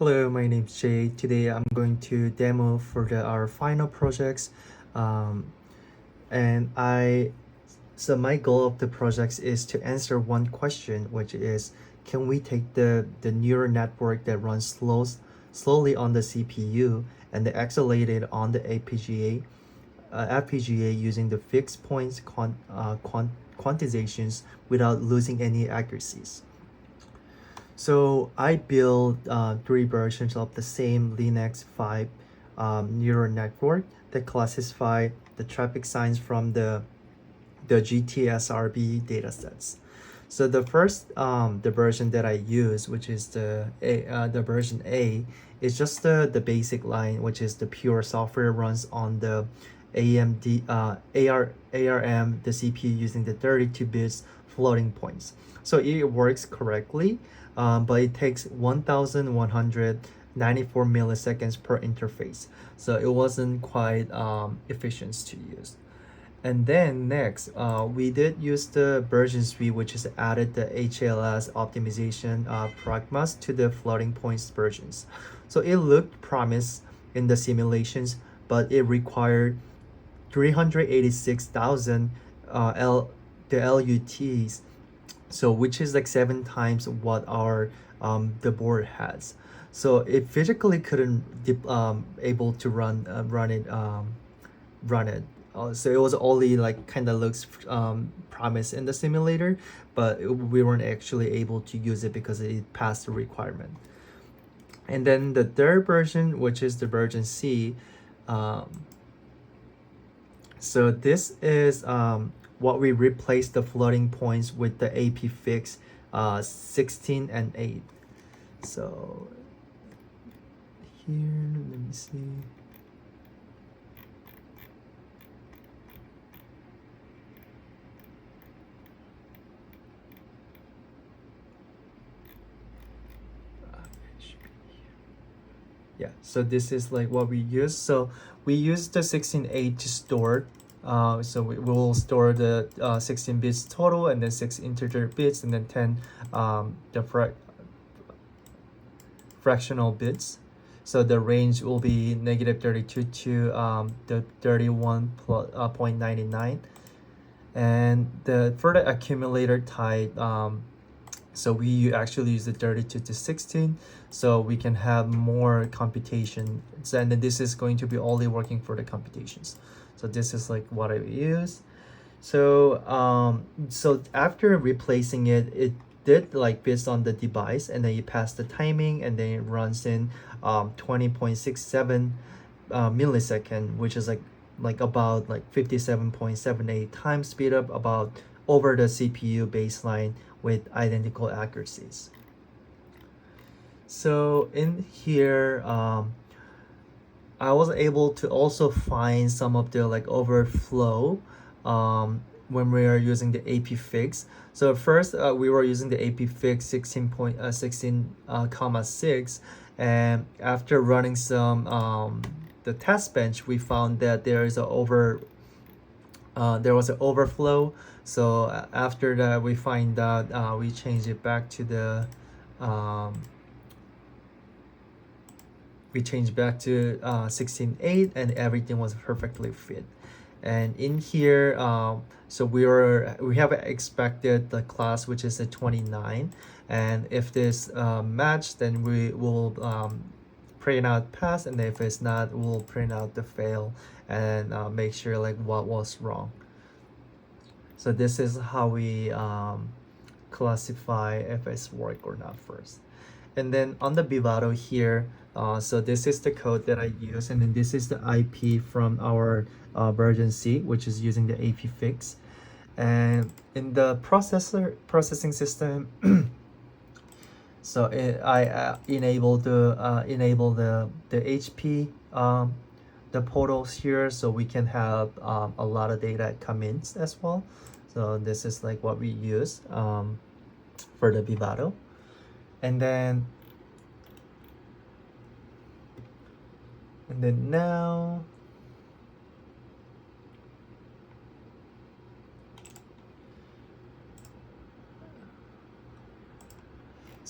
Hello, my name is Jay. Today I'm going to demo for our final projects. Um, and so my goal of the projects is to answer one question, which is, can we take the neural network that runs slowly on the CPU and accelerate it on the FPGA using the fixed points quantizations without losing any accuracies. So I built three versions of the same Linux 5 neural network that classify the traffic signs from the GTSRB datasets. So the version that I use, which is the version A, is just the basic line, which is the pure software runs on the ARM, the CPU using the 32 bits floating points. So it works correctly, but it takes 1,194 milliseconds per interface. So it wasn't quite efficient to use. And then next, we did use the version 3, which is added the HLS optimization pragmas to the floating points versions. So it looked promised in the simulations, but it required 386,000 the LUTs, so which is like 7 times what our the board has. So it physically couldn't able to run it. So it was only like kind of looks promised in the simulator, but we weren't actually able to use it because it passed the requirement. And then the third version, which is the version C, so this is what we replaced the floating points with the AP fix 16 and 8. So here, let me see. Yeah, so this is like what we use. So we use the 16.8 to store. So we will store the 16 bits total, and then 6 integer bits, and then 10 fractional bits. So the range will be -32 to the 31.99. And for the accumulator type, so we actually use the 32 to 16, so we can have more computation. And then this is going to be only working for the computations. So this is like what I use. So so after replacing it, it did like based on the device, and then you pass the timing, and then it runs in 20.67 millisecond, which is like about like 57.78 times speed up about over the CPU baseline with identical accuracies. So in here, I was able to also find some of the like overflow when we are using the AP fix. So first we were using the AP fix 16.6, and after running some the test bench, we found that there is there was an overflow. So after that, we find that we changed it back to the 16.8, and everything was perfectly fit. And in here, so we have expected the class, which is a 29, and if this match, then we will print out pass, and if it's not, we'll print out the fail and make sure like what was wrong. So this is how we classify if it's work or not first. And then on the Vivado here, so this is the code that I use, and then this is the IP from our version C, which is using the AP fix. And in the processing system, so I enable the HP the portals here, so we can have a lot of data come in as well. So this is like what we use for the Vivado. And then now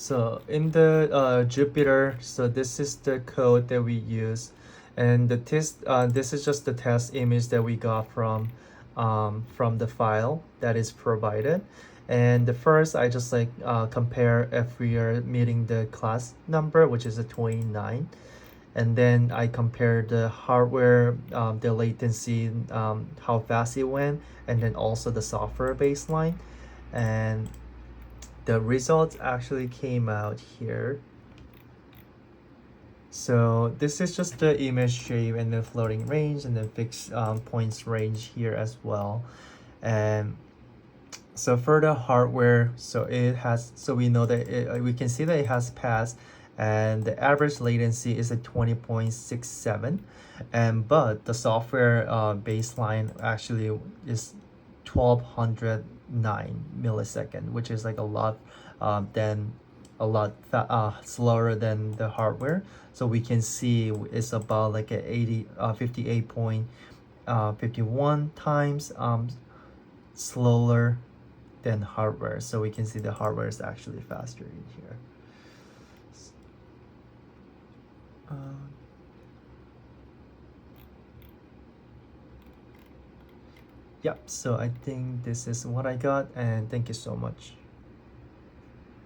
So in the Jupyter, so this is the code that we use, and the test. This is just the test image that we got from the file that is provided. And the first, I just like compare if we are meeting the class number, which is a 29, and then I compare the hardware, the latency, how fast it went, and then also the software baseline, and the results actually came out here. So this is just the image shape and the floating range and the fixed points range here as well. And so for the hardware, so it has, so we know that we can see that it has passed, and the average latency is at 20.67, and but the software baseline actually is 1209 millisecond, which is like a lot than a lot slower than the hardware. So we can see it's about like a 58.51 times slower than hardware. So we can see the hardware is actually faster in here. Yep, so I think this is what I got, and thank you so much.